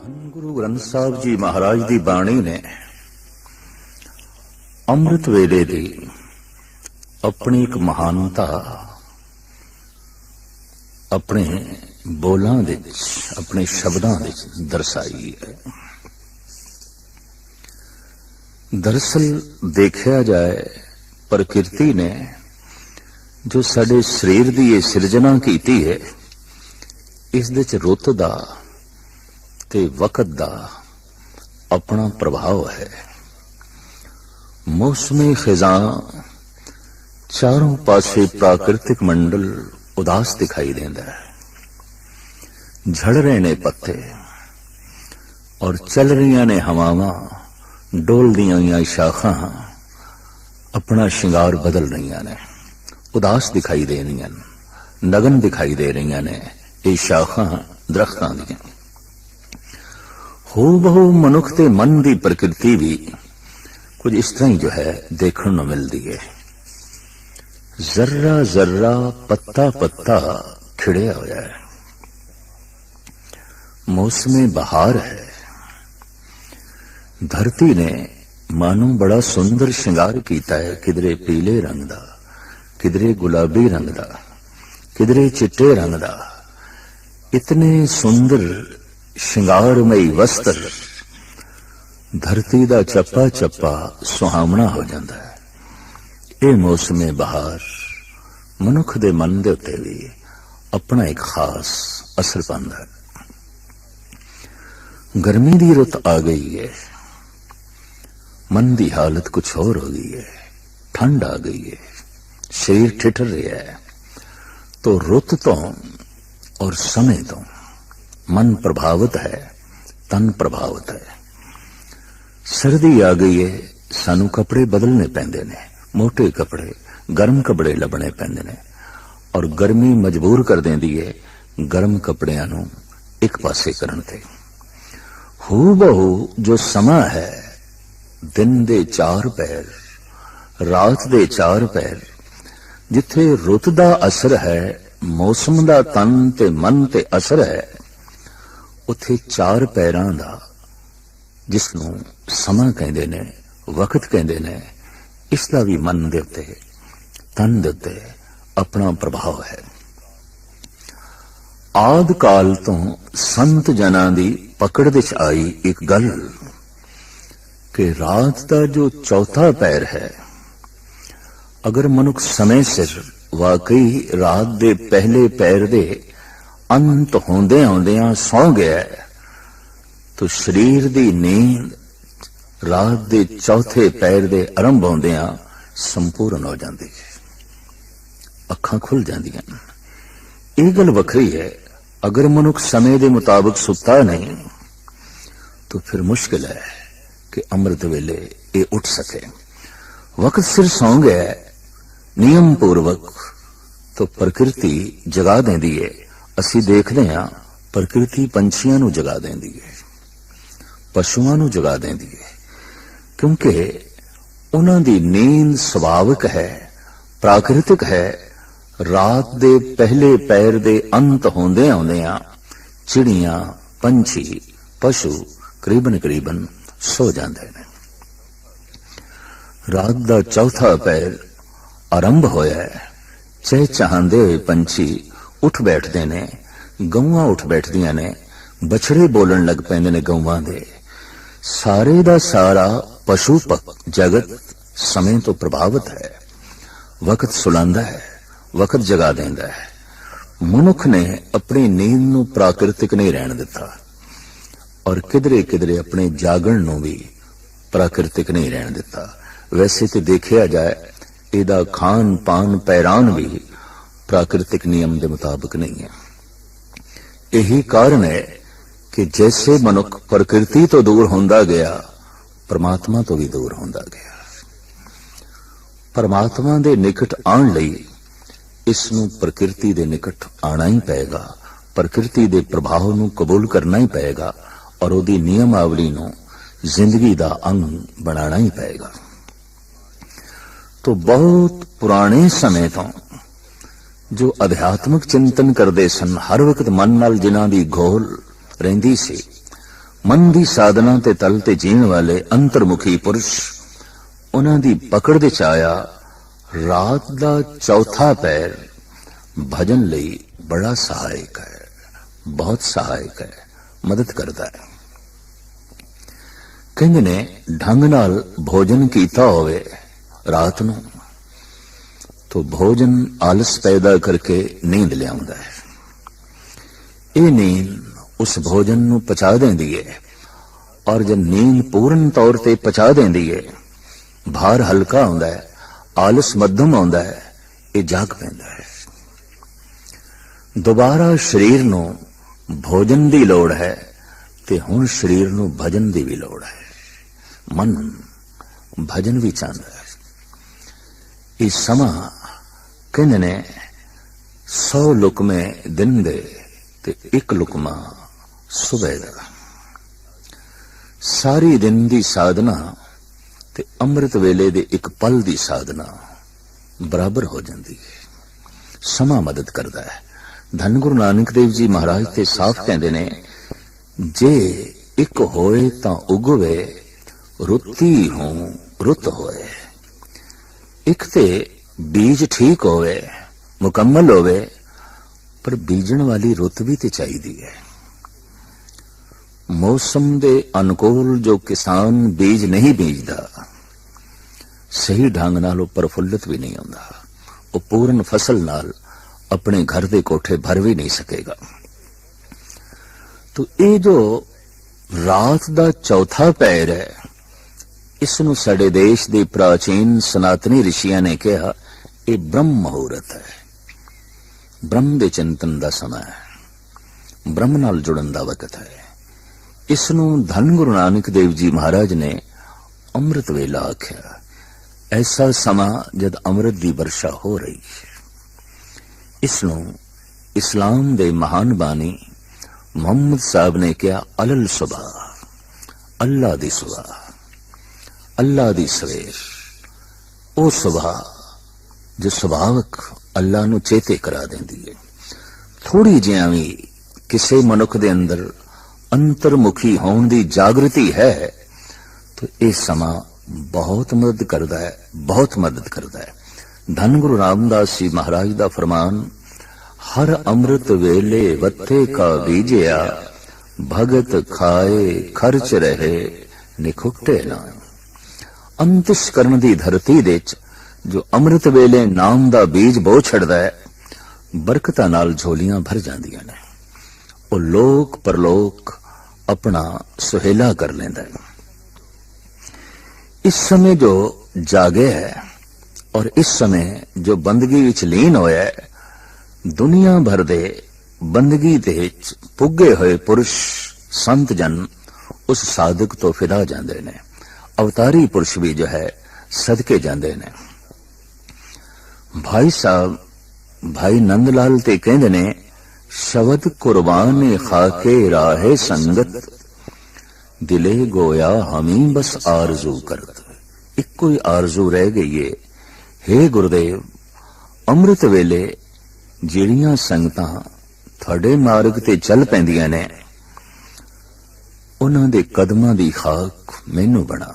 ਧੰਨ ਗੁਰੂ ਗ੍ਰੰਥ ਸਾਹਿਬ ਜੀ ਮਹਾਰਾਜ ਦੀ ਬਾਣੀ ਨੇ ਅੰਮ੍ਰਿਤ ਵੇਲੇ ਦੀ ਆਪਣੀ ਇੱਕ ਮਹਾਨਤਾ ਆਪਣੇ ਬੋਲਾਂ ਦੇ ਵਿੱਚ, ਆਪਣੇ ਸ਼ਬਦਾਂ ਵਿੱਚ ਦਰਸਾਈ ਹੈ। ਦਰਅਸਲ ਦੇਖਿਆ ਜਾਏ ਪ੍ਰਕਿਰਤੀ ਨੇ ਜੋ ਸਾਡੇ ਸਰੀਰ ਦੀ ਇਹ ਸਿਰਜਣਾ ਕੀਤੀ ਹੈ, ਇਸ ਦੇ ਚ ਰੁੱਤ ਦਾ ਤੇ ਵਕਤ ਦਾ ਆਪਣਾ ਪ੍ਰਭਾਵ ਹੈ। ਮੌਸਮੀ ਖਿਜ਼ਾਂ ਚਾरों ਪਾਸੇ ਪ੍ਰਾਕਿਰਤਿਕ ਮੰਡਲ ਉਦਾਸ ਦਿਖਾਈ ਦਿੰਦਾ ਹੈ। ਝੜ ਰਹੇ ਨੇ ਪੱਤੇ ਔਰ ਚੱਲ ਰਹੀਆਂ ਨੇ ਹਵਾਵਾਂ, ਡੋਲਦੀਆਂ ਹੋਈਆਂ ਸ਼ਾਖਾਂ ਆਪਣਾ ਸ਼ਿੰਗਾਰ ਬਦਲ ਰਹੀਆਂ ਨੇ, ਉਦਾਸ ਦਿਖਾਈ ਦੇ ਰਹੀਆਂ ਨੇ, ਨਗਨ ਦਿਖਾਈ ਦੇ ਰਹੀਆਂ ਨੇ ਇਹ ਸ਼ਾਖਾਂ ਦਰਖਤਾਂ ਦੀਆਂ। ਹੋ ਬਹੁ ਮਨੁੱਖ ਦੇ ਮਨ ਦੀ ਪ੍ਰਕਿਰਤੀ ਵੀ ਕੁਝ ਇਸ ਤਰ੍ਹਾਂ ਹੀ ਜੋ ਹੈ ਦੇਖਣ ਨੂੰ ਮਿਲਦੀ ਹੈ। ਜ਼र्रा ਜ਼र्रा ਪੱਤਾ ਪੱਤਾ ਖਿੜਿਆ ਹੋਇਆ ਹੈ। ਮੌਸਮੇ ਬਹਾਰ ਹੈ। ਧਰਤੀ ਨੇ ਮਾਨੋ ਬੜਾ ਸੁੰਦਰ ਸ਼ਿੰਗਾਰ ਕੀਤਾ ਹੈ, ਕਿਧਰੇ ਪੀਲੇ ਰੰਗ ਦਾ, ਕਿਧਰੇ ਗੁਲਾਬੀ ਰੰਗ ਦਾ, ਕਿਧਰੇ ਚਿੱਟੇ ਰੰਗ ਦਾ। ਇਤਨੇ ਸੁੰਦਰ ਸ਼ਿੰਗਾਰਮਈ ਵਸਤਰ ਧਰਤੀ ਦਾ ਚੱਪਾ ਚੱਪਾ ਸੁਹਾਵਣਾ ਹੋ ਜਾਂਦਾ ਹੈ। ਇਹ ਮੌਸਮੇ ਬਹਾਰ ਮਨੁੱਖ ਦੇ ਮਨ ਦੇ ਉੱਤੇ ਵੀ ਆਪਣਾ ਇੱਕ ਖਾਸ ਅਸਰ ਪਾਉਂਦਾ ਹੈ। ਗਰਮੀ ਦੀ ਰੁੱਤ ਆ ਗਈ ਹੈ, ਮਨ ਦੀ ਹਾਲਤ ਕੁਛ ਹੋਰ ਹੋ ਗਈ ਹੈ। ਠੰਡ ਆ ਗਈ ਹੈ, ਸਰੀਰ ਠਿਠਰ ਰਿਹਾ ਹੈ। तो रुत तो और समय तो मन प्रभावित है, तन प्रभावित है। सर्दी आ गई है, सानू कपड़े बदलने पैंदे ने, मोटे कपड़े, गर्म कपड़े लभने पैंदे ने। और गर्मी मजबूर कर देंदी है गर्म कपड़ियां नू एक पासे करन ते। हूबहू जो समा है, दिन दे 4 पैर, रात दे 4 पैर, जिथे रुत दा असर है, मौसम दा तन ते मन ते असर है, उथे 4 पैरां दा जिसनू समा कहंदे ने, वक्त कहंदे ने, इसदा भी मन दे उत्ते, तन दे उत्ते अपना प्रभाव है। आद काल तो संत जनां दी पकड़ विच आई एक गल कि रात दा जो चौथा पैर है, अगर मनुख समय सिर वाकई रात दे पहले पैर दे अंत होंदे होंदियां सौ गया तो शरीर दी नींद रात दे चौथे पैर दे आरंभ होंदियां संपूर्ण हो जाती है, अखां खुल जांदियां। यह गल वखरी है, अगर मनुख समय के मुताबिक सुता नहीं तो फिर मुश्किल है कि अमृत वेले ये उठ सके। वक्त सिर सौ गया नियम पूर्वक तो प्रकृति जगा देंदी है। असी देखते हैं प्रकृति पंछियों नू जगा देंदी है, पशुओं नू जगा देंदी है, क्योंकि उन्हां दी नींद स्वाभाविक है, प्राकृतिक है। रात दे पहले पैर दे अंत होंदे होंदियां चिड़ियां, पंछी, पशु करीबन करीबन सो जाते हैं। रात दा चौथा पैर आरंभ होया है, चहचहांदे हुए पंछी उठ बैठते ने, गऊआं उठ बैठदियां ने, बछड़े बोलन लग पैंदे ने गऊआं दे। सारे दा सारा पशु जगत समय तो प्रभावित है। वक्त सुलांदा है, वक्त जगा देंदा है। मनुख ने अपनी नींद नू प्राकृतिक नहीं रहन दिता और किधरे किधरे अपने जागण नू भी प्राकृतिक नहीं रहन दिता। वैसे तो देखा जाए इहदा खान पान पैरान भी प्राकृतिक नियम के मुताबिक नहीं है। यही कारण है कि जैसे मनुख प्रकृति तो दूर होंदा गया, परमात्मा तो भी दूर होंदा गया। परमात्मा के निकट आने लई इसनू प्रकृति के निकट आना ही पएगा, प्रकृति के प्रभाव नू कबूल करना ही पएगा और उहदी नियमावली नू जिंदगी का अंग बनाना ही पएगा। तो बहुत पुराने समय तो जो अध्यात्मक चिंतन करते सन, हर वक्त मन नाल जिन्हां दी घोल रहिंदी सी, मन दी साधना ते तल ते जीण वाले अंतर्मुखी पुरुष उन्हां दी पकड़ दे च आया। रात दा चौथा पैर भजन लई बड़ा सहायक है, बहुत सहायक है, मदद करता है। कहंदे ने ढंग नाल भोजन कीता होवे रात नूं तो भोजन आलस पैदा करके नींद लियाउंदा है। ये नींद उस भोजन नूं पचा देंदी है और जब नींद पूर्ण तौर ते पचा देंदी है, भार हल्का हुंदा है, आलस मध्यम हुंदा है, ये जाग पैंदा है। दोबारा शरीर नूं भोजन दी लोड़ है ते हुण शरीर नूं भजन दी भी लोड़ है। मन भजन भी चाहता है। इस समा कहंदे ने 100 लुकमे दिन दे ते 1 लुकमा सुबह दा। सारी दिन दी साधना ते अमृत वेले दे 1 पल दी साधना बराबर हो जाती है। समा मदद करता है। धन गुरु नानक देव जी महाराज ते साफ कहंदे ने, जे एक होए तां उगवे, रुती हो रुत होए। एक ते बीज ठीक होवे, मुकम्मल होवे, पर बीजण वाली रुत भी ते चाहिदी है। मौसम दे अनुकूल जो किसान बीज नहीं बीजदा, सही ढंग नाल वो प्रफुल्लित भी नहीं होंदा, वो पूर्ण फसल नाल अपने घर दे कोठे भर भी नहीं सकेगा। तो ये जो रात दा चौथा पैर है, इसनूं साडे देश दे प्राचीन सनातनी ऋषियां ने कहा ये ब्रह्म मुहूर्त है, ब्रह्म दे चिंतन दा समय है, ब्रह्म नाल जुड़न दा वक्त है। इसनूं धन गुरु नानक देव जी महाराज ने अमृत वेला आख्या। ऐसा समा जद अमृत दी वर्षा हो रही है। इसनूं इस्लाम दे महान बानी मोहम्मद साहब ने कहा अलल सुबह, अल्लाह दी सुबह, अल्लाह दी सवेर, ओ सुबह जो सुभावक अल्लाह नूं चेते करा देंदी है। थोड़ी जिहां भी किसी मनुख दे अंदर अंतर्मुखी होने दी जागृति है तो यह समा बहुत मदद करता है, बहुत मदद करता है। धन गुरु रामदास जी महाराज दा फरमान, हर अमृत वेले वत्ते का बीजिया, भगत खाए खर्च रहे निखुट्टे ना। अंतिश करन दी धरती दे जो अमृत वेले नाम दा बीज बो छड़दा है, बरकतां नाल झोलियां भर जांदियां ने। वो लोक परलोक अपना सुहेला कर लेंदा है। इस समय जो जागे है और इस समय जो बंदगी विच लीन होया है, दुनिया भर दे बंदगी दे पुगे हुए पुरुष संत जन उस साधक तो फिदा जांदे ने। अवतारी पुरुष भी जो है सदके जांदे ने। भाई साहब भाई नंदलाल ते कहंदे ने, शबद कुर्बान खाके राहे संगत, दिले गोया हमी बस आरजू करत। एक कोई आरजू रह गई है, हे गुरुदेव अमृत वेले ਜਿਹੜੀਆਂ ਸੰਗਤਾਂ ਤੁਹਾਡੇ ਮਾਰਗ ਤੇ ਚੱਲ ਪੈਂਦੀਆਂ ਨੇ, ਉਹਨਾਂ ਦੇ ਕਦਮਾਂ ਦੀ ਖਾਕ ਮੈਨੂੰ ਬਣਾ।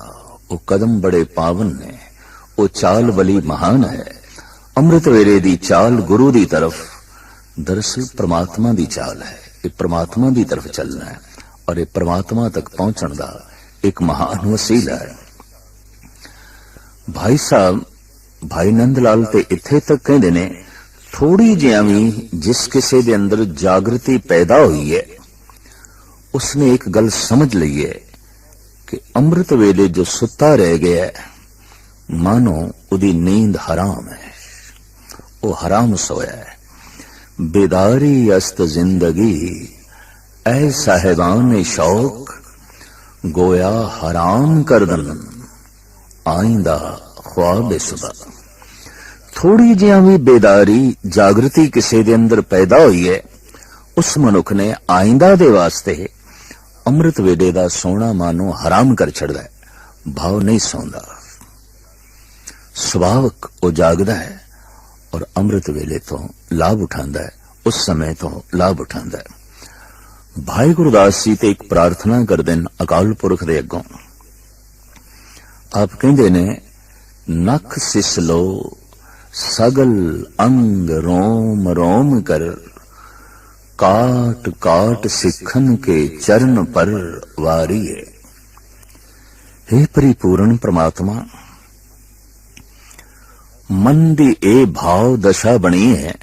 ਉਹ ਕਦਮ ਬੜੇ ਪਾਵਨ ਨੇ, ਉਹ ਚਾਲ ਬਲੀ ਮਹਾਨ ਹੈ। ਅੰਮ੍ਰਿਤ ਵੇਲੇ ਦੀ ਚਾਲ ਗੁਰੂ ਦੀ ਤਰਫ दरअसल परमात्मा की चाल है। ये परमात्मा की तरफ चलना है और ये परमात्मा तक पहुंचने का एक महान वसीला है। भाई साहब भाई नंदलाल ते इत्थे तक कहते ने, थोड़ी जिहां भी जिस किसी दे अंदर जागृति पैदा हुई है, उसने एक गल समझ ली है कि अमृत वेले जो सुता रह गया है, मानो उदी नींद हराम है, वो हराम सोया है। बेदारी अस्त जिंदगी ऐ साहिबान शौक, गोया हराम करदन आइंदा ख्वाब सुबह। थोड़ी जिहां भी बेदारी जागृति किसी दे अंदर पैदा हुई है, उस मनुख ने आइंदा दे वास्ते अमृत वेले दा सोना मानो हराम कर छड़दा है। भाव नहीं सौंदा, सुभावक वो जागदा है और अमृत वेले तो लाभ उठांदा है, उस समय तो लाभ उठांदा है। भाई गुरदास जी ते एक प्रार्थना करदे ने अकाल पुरख दे अगों। आप कहंदे ने नख सिसलो सगल अंग रोम रोम कर, काट काट सिखन के चरण पर वारिए। हे परिपूर्ण परमात्मा, मन दी ए भाव दशा बनी है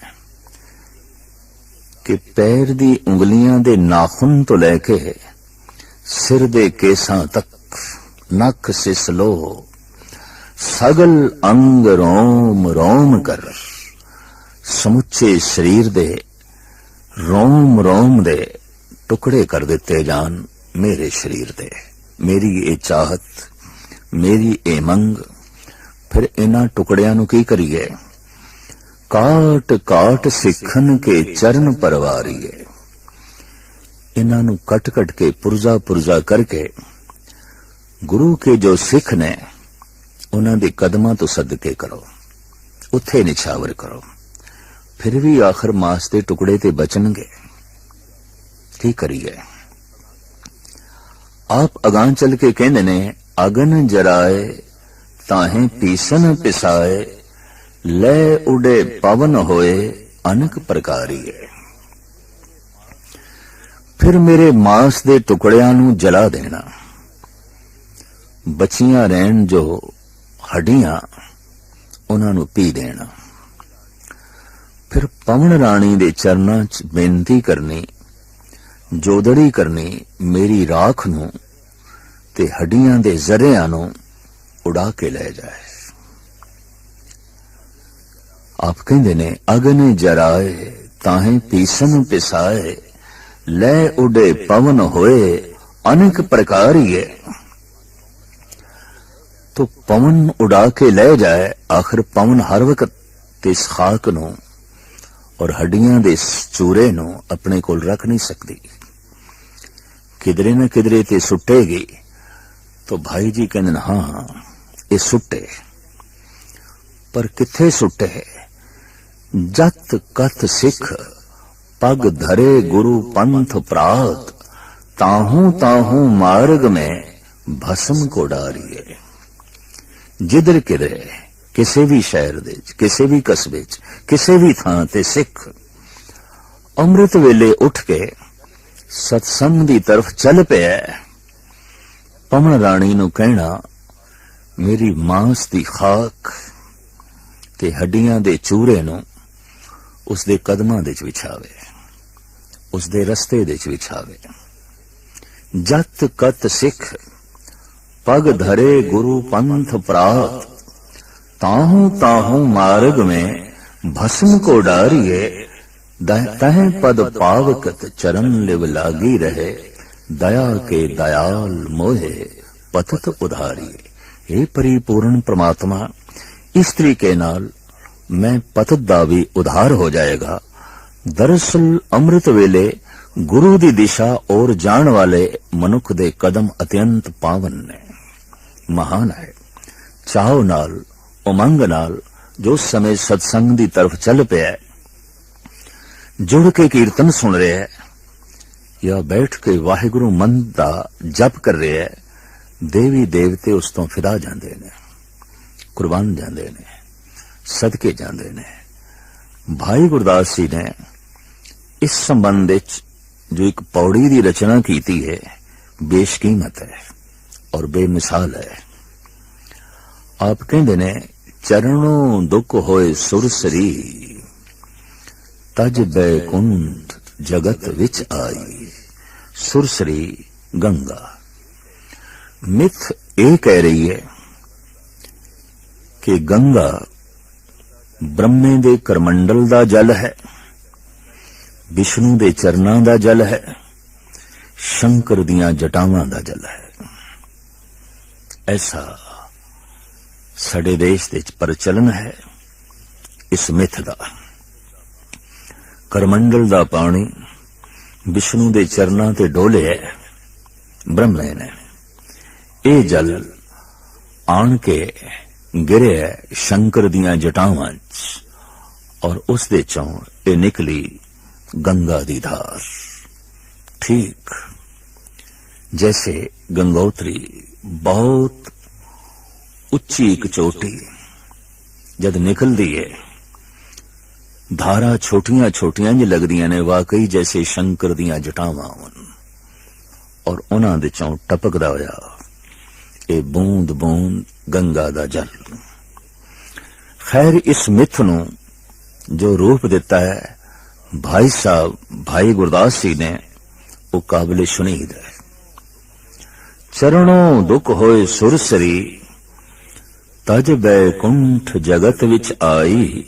कि पैर दी उंगलियां दे नाखुन तो लैके सिर दे केसां तक नख सिसलो सगल अंग रोम रोम कर, समुचे शरीर दे रोम रोम दे टुकड़े कर दिते जान मेरे शरीर दे। मेरी ये चाहत, मेरी ये मंग, फिर इन्हां टुकड़ियां नूं की करिए? काट काट सिखन के चरण परवारीए। इन्हां नूं कट कट के पुरजा पुरजा करके गुरु के जो सिख ने उन्हां दे कदमां तो सदके करो, उत्थे निछावर करो, फिर भी आखिर मांस के टुकड़े ते बचनगे। की करिए? आप अगां चल के कहंदे ने अगन जराए ताहे पीसन पिसाए, ले उड़े पवन होए अनक प्रकारिए। फिर मेरे मांस दे टुकड़ियां नूं जला देना, बचियां रहन जो हड्डियां उन्हां नूं पी देना। फिर पवन राणी दे चरनां च बेनती करनी, जोदड़ी करनी, मेरी राख नूं ते हड्डियां दे जरियां नूं उड़ा के ले जाए। आप कहंदे ने अगन जराए ताहे पीसन पिसाए, ले उड़े पवन होए अनेक प्रकारिए। तो पवन उड़ा के ले जाए, आखिर पवन हर वक्त इस खाक नूं और हड्डियां दे चूरे नूं अपने कोल रख नहीं सकती, किधरे न किधरे ते सुटेगी। तो भाई जी कहंदे हाँ ये सुटे, पर किथे सुटे? जत कथ सिख पग धरे गुरु पंथ प्रात, ताहू ताहू मार्ग में भस्म को डारिए। जिधर किधरे किसी भी शहर दे, किसी भी कस्बे च, किसी भी थां ते सिख अमृत वेले उठ के सत्संग दी तरफ चल पिया। पवन राणी नूं कहना मेरी मांस दी खाक ते हड्डियां दे चूरे नूं उस दे कदमां दे च विछावे, उस दे रस्ते दे च विछावे। जत कत सिख पग धरे गुरु पंथ प्रात, ताहू ताहू मार्ग में भस्म को डारिए। तह पद पावकत चरण लिव लागी रहे, दया के दयाल मोहे पतत उधारिए। हे परिपूर्ण परमात्मा, इस तरीके नाल मैं पतत दा भी उधार हो जाएगा। दरअसल अमृत वेले गुरु दी दिशा और जान वाले मनुख दे कदम अत्यंत पावन ने, महान है। चाहो नाल उमंग नाल जो समय सत्संग दी तरफ चल पिया, जुड़ के कीर्तन सुन रहे है या बैठ के वाहिगुरु मन दा जप कर रहे है, देवी देवते उस तो फिदा जांदे ने, कुर्बान जांदे ने, सदके जांदे ने। भाई गुरदास जी ने इस संबंध विच जो एक पौड़ी दी रचना कीती है, बेशकीमत है और बेमिसाल है। आप कहंदे ने चरणों दुख होए सुरसरी, तज बैकुंठ जगत विच आई। सुरसरी गंगा मिथ ये कह रही है कि गंगा ब्रह्मे दे करमंडल दा जल है, विष्णु दे चरनां दा जल है, शंकर दियां जटावां दा जल है। ऐसा साडे देश दे प्रचलन है इस मिथ दा। करमंडल दा पानी विष्णु दे चरनां ते डोले है ब्रह्मे ने, ये जल आन के गिरे है शंकर दियां जटावां च और उस दे चों ये निकली गंगा दी धार। ठीक जैसे गंगोत्री बहुत उच्ची एक चोटी जद निकलती है, धारा छोटियां छोटियां जी लगदियां ने, वाकई जैसे शंकर दियां जटावां होन, और उन्हां दे चों टपकदा होया ये बूंद बूंद गंगा दा जल। खैर इस मिथ नूं जो रूप दिता है भाई साहब भाई गुरदास जी ने, वो काबिल शुनीद है। चरणों दुख होए सुरसरी, तज बैकुंठ जगत विच आई,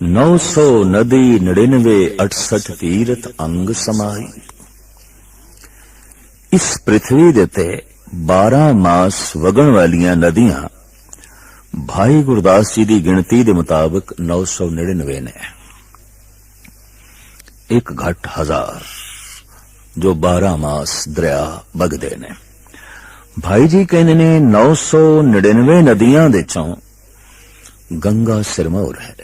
900 नदी 99 68 तीरथ अंग समाई। इस पृथ्वी दे ते 12 मास वगण वालियां नदियां भाई गुरदास जी की गिनती के मुताबिक 999 ने, एक घट 1000 जो 12 मास दरिया बगदे ने। भाई जी कहने ने 999 नदियां दे चों गंगा सिरमौर है,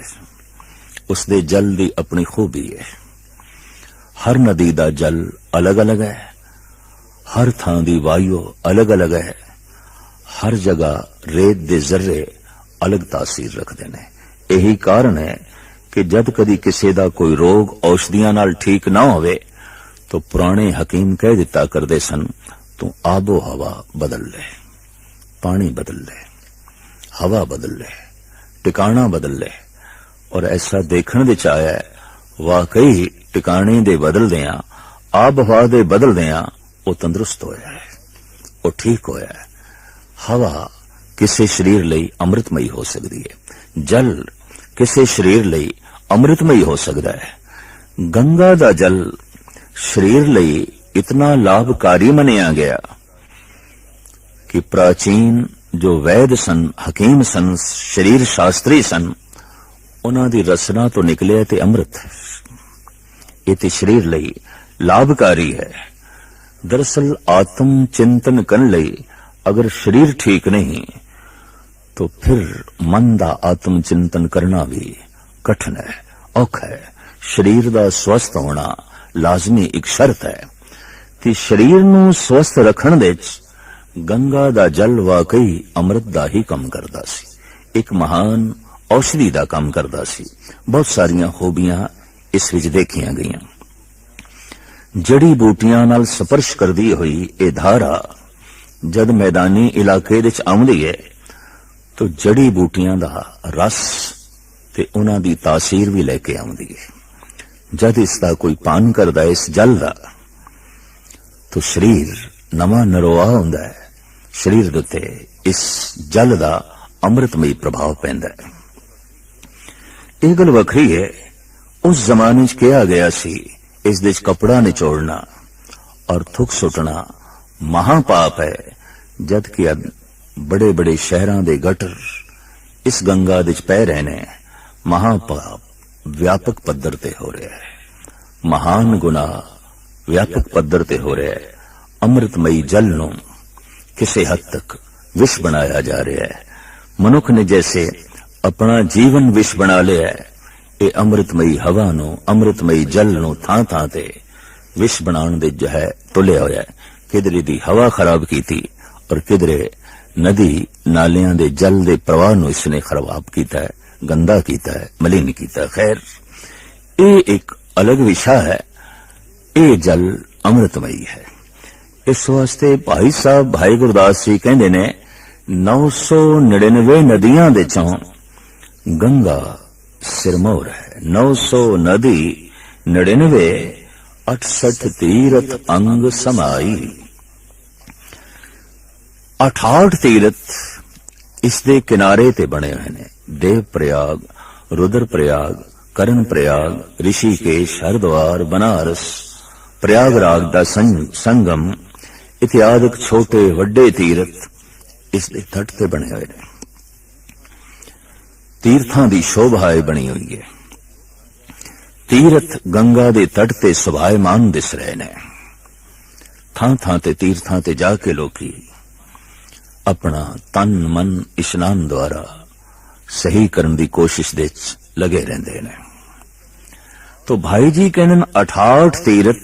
उसदे जल की अपनी खूबी है। हर नदी का जल अलग अलग है, हर थां दी वायु अलग अलग है, हर जगह रेत दे जर्रे अलग तासीर रखते हैं। यही कारण है कि जब कदी किसी का कोई रोग औषधियां नाल ठीक ना होवे तो पुराने हकीम कह दिता करते सन, तू आबो हवा बदल ले, पानी बदल ले, हवा बदल ले, टिकाणा बदल ले। और ऐसा देखने विच आया है, वाकई टिकाणे दे बदलदियां, आब हवा दे बदलदियां वो तंदुरुस्त होया है, वो ठीक होया है। हवा किसी शरीर लई अमृतमयी हो सकती है, जल किसी शरीर लई अमृतमयी हो सकता है। गंगा दा जल शरीर लई इतना लाभकारी मनिया गया कि प्राचीन जो वैद सन, हकीम सन, शरीर शास्त्री सन, उन्हां दी रसना तो निकले ते अमृत है, ये ते शरीर लई लाभकारी है। दरअसल आत्म चिंतन करने लई अगर शरीर ठीक नहीं तो फिर मन दा आत्म चिंतन करना भी कठिन है, औखा है। शरीर दा स्वस्थ होना लाजमी एक शर्त है कि शरीर नूं स्वस्थ रखण दे गंगा दा जल वाकई अमृत दा ही काम करदा सी, एक महान औषधि दा काम करदा सी। बहुत सारियां खूबियां इस विच देखियां गईयां। जड़ी बूटियां नाल स्पर्श करदी हुई ये धारा जद मैदानी इलाके विच आउंदी है तो जड़ी बूटियां दा रस ते उन्हां दी तासीर भी लेके आउंदी है। जद इसका कोई पान करदा इस जल दा तो शरीर नवा नरोआ हुंदा है, शरीर दे उत्ते इस जल दा अमृतमयी प्रभाव पैंदा है। यह गल वखरी है, उस जमाने च कहा गया सी इस दे कपड़ा निचोड़ना और थुक सुटना महापाप है, जबकि अब बड़े बड़े शहरों के गटर इस गंगा दे पै रहे ने। महापाप व्यापक पद्धर ते हो रहा है, महान गुनाह व्यापक पद्धर ते हो रहा है। अमृतमयी जल नूं किसी हद तक विष बनाया जा रहा है। मनुख ने जैसे अपना जीवन विष बना लिया है, ये अमृतमयी हवा नूं, अमृतमयी जल नूं थां थां ते विष बनाने दे जो है तुलिया होया है। किधरे दी हवा खराब की थी और किधरे नदी नालियां दे जल दे प्रवाह नूं इसने खराब किया है, गंदा किया है, मलिन किया। खैर ये एक अलग विषय है, ये जल अमृतमयी है। इस वास्ते भाई साहब भाई गुरदास जी कहते ने 999 नदियां दे चों गंगा सिरमौर है। 900 नदी 99 68 तीरथ अंग समाई। 68 तीरथ इस दे किनारे ते बने हुए ने। देव प्रयाग, रुद्र प्रयाग, करण प्रयाग, ऋषिकेश, हरिद्वार, बनारस, प्रयागराज दा संगम इत्यादि छोटे वड्डे तीरथ इस दे तट ते बने हुए ने। तीर्थां दी शोभा बनी हुई है। तीर्थ गंगा दे तट ते सुभायमान दिस रहे ने। थां थां ते तीर्थां ते जाके लोकी अपना तन मन इशनान द्वारा सही करने की कोशिश दे लगे रहंदे ने। तो भाई जी कहने 68 तीर्थ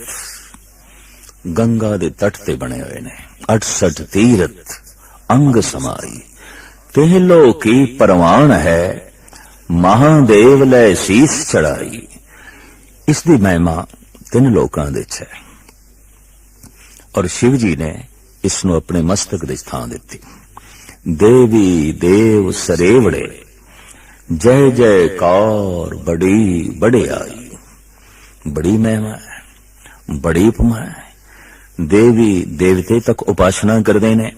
गंगा दे तट ते बने हुए ने। 68 तीरथ अंग समाई, तेहलो की परवान है, महादेव लै शीस चढ़ाई। इसकी महिमा 3 लोकां दे च है और शिव जी ने इसनों अपने मस्तक दे स्थान दिती। देवी देव सरेवड़े, जय जयकार बड़ी बड़ियाई। बड़ी महिमा है, बड़ी उपमा है। देवी देवते तक उपासना करते ने,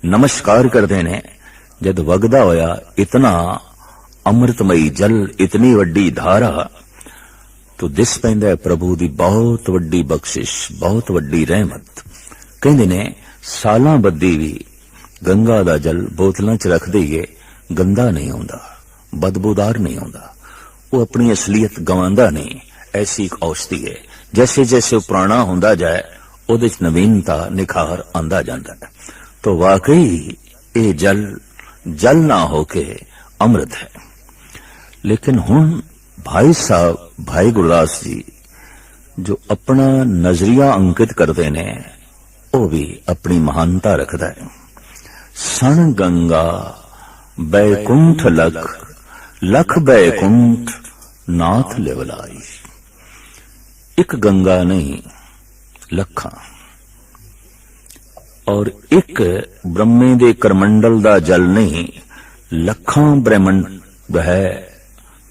नमस्कार करते ने। जद वगदा होया इतना अमृतमयी जल, इतनी वड्डी धारा, तो दिस पैंदा है प्रभु दी बहुत वड्डी बख्शिश, बहुत वड्डी रहमत। कहंदे ने सालां बद्दी भी गंगा दा जल बोतलां च रख दईए, गंदा नहीं आउंदा, बदबूदार नहीं आउंदा, वो अपनी असलियत गवांदा नहीं। ऐसी एक औषधि है, जैसे जैसे पुराना होंदा जाए उहदे च नवीनता निखार आंदा जांदा है। तो वाकई ये जल जल ना होके अमृत है। लेकिन हुण भाई साहब, भाई गुरदास जी जो अपना नजरिया अंकित करते ने, वो भी अपनी महानता रखता है। सण गंगा बैकुंठ लख, लख बैकुंठ नाथ लेवलाई। एक गंगा नहीं, लखा। और एक ब्रह्मे दे करमंडल दा जल नहीं, लखां ब्रह्मंड है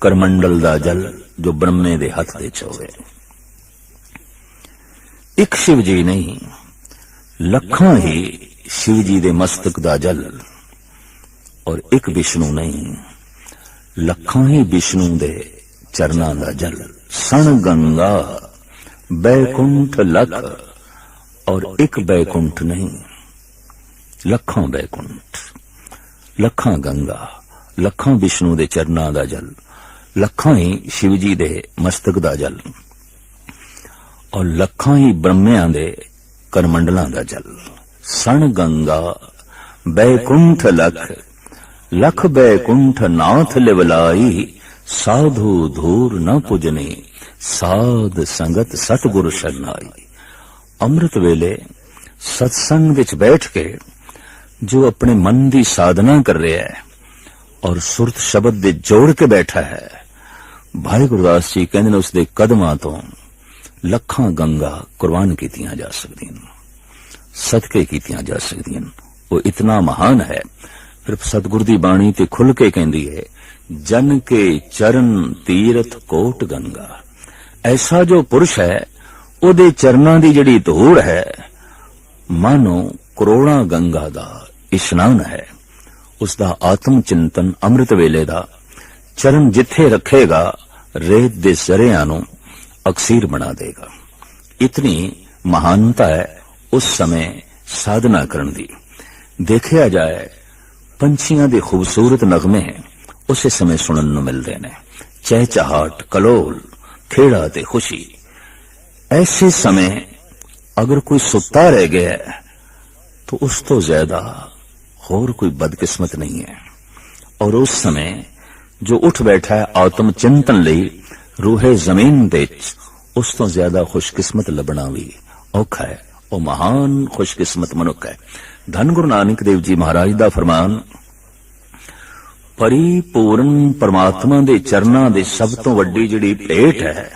करमंडल दा जल जो ब्रह्मे दे हथ दे होवे। एक शिव जी नहीं, लखां ही शिव जी दे मस्तक दा जल। और एक विष्णु नहीं, लखां ही विष्णु दे चरनां दा जल। सण गंगा बैकुंठ लख, और एक बैकुंठ नहीं, लखां बैकुंठ। लखां गंगा, लखां विष्णु दे चरनां दा जल, लखां ही शिव जी दे मस्तक दा जल, और लखां ही ब्रह्मियां दे करमंडलां दा जल। सण गंगा बैकुंठ लख, लख बैकुंठ नाथ लिवलाई। साधु धूर न पुजने, साध संगत सतगुरु शरनाई। अमृत वेले सत्संग विच बैठ के जो अपने मन की साधना कर रहा है और सुरत शब्द दे जोड़ के बैठा है, भाई गुरदास जी कहते हैं उसके कदमां तो लखां गंगा कुर्बान कीतियां जा सकदियां, सदके कीतियां जा सकदियां। वो इतना महान है। फिर सतगुर दी बाणी ते खुल के कहती है, जन के चरण तीरथ कोट गंगा। ऐसा जो पुरुष है, ओदे चरनां दी जड़ी धूड़ है, मानो करोड़ां गंगा दा इशनान है। उसका आत्म चिंतन अमृत वेले दा चरण जिथे रखेगा, रेत दे सरियां नूं अक्सीर बना देगा। इतनी महानता है उस समय साधना करन दी। देखिया जाए पंछियां दे खूबसूरत नगमे उस समय सुनन नूं मिलदे ने, चहचहाट, कलोल, खेड़ा ते खुशी। ऐसे समय अगर कोई सुता रह गया तो उस तो ज्यादा और कोई बदकिस्मत नहीं है। और उस समय जो उठ बैठा है आत्म चिंतन लई रूहे जमीन दे, उस तो ज्यादा खुशकिस्मत लभना भी औखा है। वो महान खुशकिस्मत मनुख है। धन गुरु नानक देव जी महाराज दा फरमान, परिपूर्ण परमात्मा दे चरनां दे सब तो वड्डी जिहड़ी भेंट है,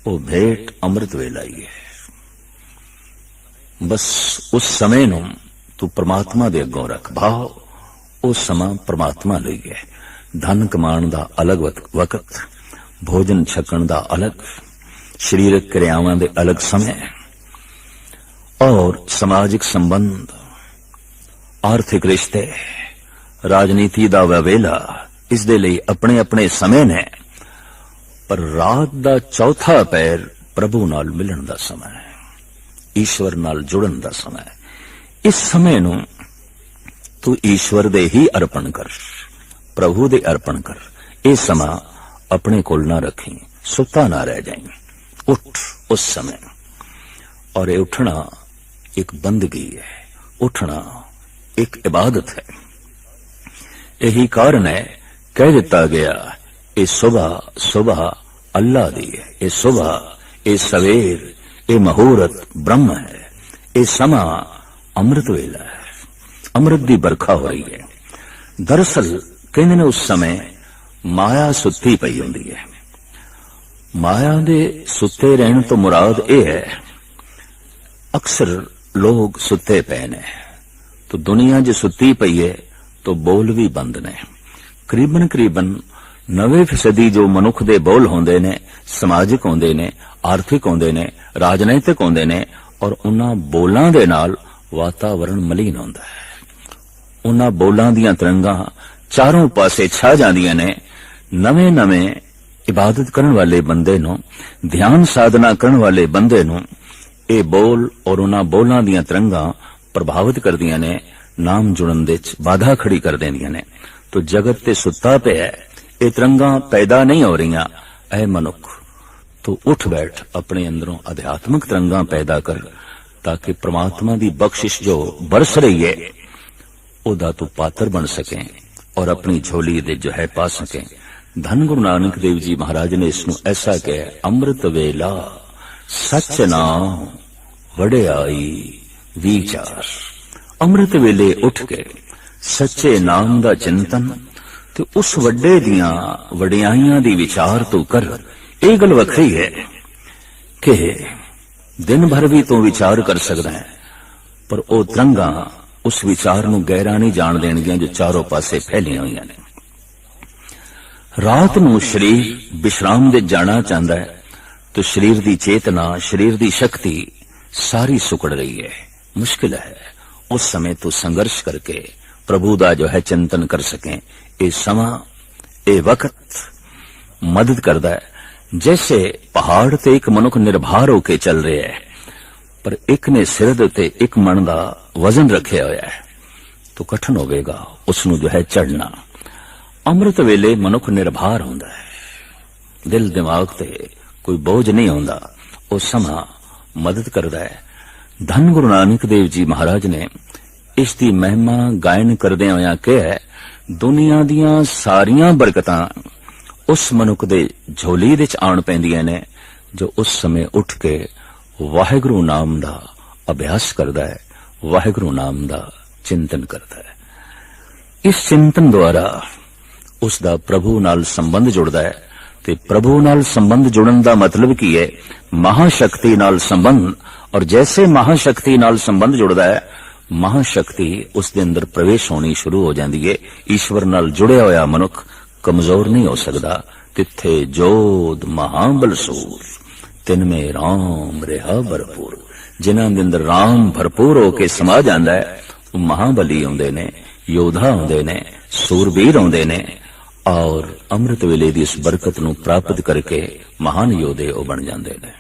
वो भेंट अमृत वेला ही है। बस उस समय नूं तू परमात्मा दे अगों रख भाव, उस समा परमात्मा लई है। धन कमाण दा अलग वक्त, भोजन छकण दा अलग, शरीरक क्रियावां दे अलग समय, और समाजिक संबंध, आर्थिक रिश्ते, राजनीति दा वेला, इस दे लई अपने अपने समय ने। पर रात दा चौथा पैर प्रभु नाल मिलन दा समय है, ईश्वर नाल जुड़न दा समय है। इस समय नूं तू ईश्वर दे ही अर्पण कर, प्रभु दे अर्पण कर। ये समा अपने कोल ना रखी, सुता ना रह जाए, उठ उस समय। और ये उठना एक बंदगी है, उठना एक इबादत है। यही कारण है कह दिता गया, ये सुबह सुबह अल्लाह दी है, ये सुबह, ये सवेर, ये मुहूर्त ब्रह्म है। ये समा अमृत वेला है, अमृत की बरखा हो रही है। दरअसल कहते ने उस समय माया सुत्ती पई हुंदी है। माया दे सुते रहने तो मुराद यह है, अक्सर लोग सुते पे ने, तो दुनिया जो सुती पई है तो बोल भी बंद ने। करीबन करीबन 90% जो मनुख दे बोल होंदे ने समाजिक होंदे ने, आर्थिक होंदे ने, राजनैतिक होंदे ने, और उन्हां बोलां दे नाल वातावरण मलीन होंदा है। उन्हां बोलां दियां तरंगां चारों पासे छा जांदियां ने। नवे नवे इबादत करन वाले बंदे नूं, ध्यान साधना करन वाले बंदे नूं ये बोल और उन्हां बोलां दियां तरंगां प्रभावित करदियां ने, नाम जुड़न दे च बाधा खड़ी कर देंदियां ने। तो जगत ते सुत्ता पिया है, ये तरंगां पैदा नहीं हो रहीआं। ऐ मनुख, तो उठ बैठ, अपने अंदरों आध्यात्मिक तरंगां पैदा कर, ताकि परमात्मा दी बख्शिश जो बरस रही है ओदा तू पात्र बन सके और अपनी झोली दे जो है पा सके। धन गुरु नानक देव जी महाराज ने इसनूं ऐसा कहा, अमृत वेला सच नाम वड़ियाई विचार। अमृत वेले उठ के सच्चे नाम दा चिंतन ते उस वड्डे दियां वडियाइयां दी विचार तू कर। ये गल वखरी है कि दिन भर भी तू विचार कर सकदा है, पर ओ तरंगां उस विचार नूं गहरा नहीं जान देणगियां जो चारों पासे फैलियां हुईयां ने। रात नूं शरीर विश्राम दे जाना चाहता है तो शरीर दी चेतना, शरीर दी शक्ति सारी सुकड़ रही है, मुश्किल है। उस समय तो संघर्ष करके प्रभु दा जो है चिंतन कर सकें। ये समा, ये वक्त मदद करता है। जैसे पहाड़ ते एक मनुख निर्भर होके चल रहे है, पर एक ने सिर दे उत्ते एक मन दा वजन रखिया होया है, तो कठिन होवेगा उसनू जो है चढ़ना। अमृत वेले मनुख निर्भर होंदा है, दिल दिमाग ते कोई बोझ नहीं होंदा। वो समा मदद करता है। धन गुरु नानक देव जी महाराज ने इसकी महिमा गायन करदे होया कहा, दुनिया दियां सारियां बरकतां उस मनुख दे झोली दे च आण पैंदियां ने जो उस समय उठ के वाहिगुरु नाम दा अभ्यास करता है, वाहिगुरु नाम दा चिंतन करता है। इस चिंतन द्वारा उसका प्रभु नाल संबंध जुड़ता है। ते प्रभु नाल संबंध जुड़न दा मतलब की है, महाशक्ति नाल संबंध। और जैसे महाशक्ति नाल संबंध जुड़ता है, महाशक्ति उसके अंदर प्रवेश होनी शुरू हो जाती है। ईश्वर नाल जुड़िया होया मनुख कमजोर नहीं हो सकता। तिथे जोध महाबल सूर, तिनमें राम रहा भरपूर। जिन्हां दे अंदर राम भरपूर होके समा जांदा है, वो महाबली होंदे ने, योद्धा होंदे ने, सूरबीर होंदे ने, और अमृत वेले दी इस बरकत नूं प्राप्त करके महान योधे वो बन जांदे ने।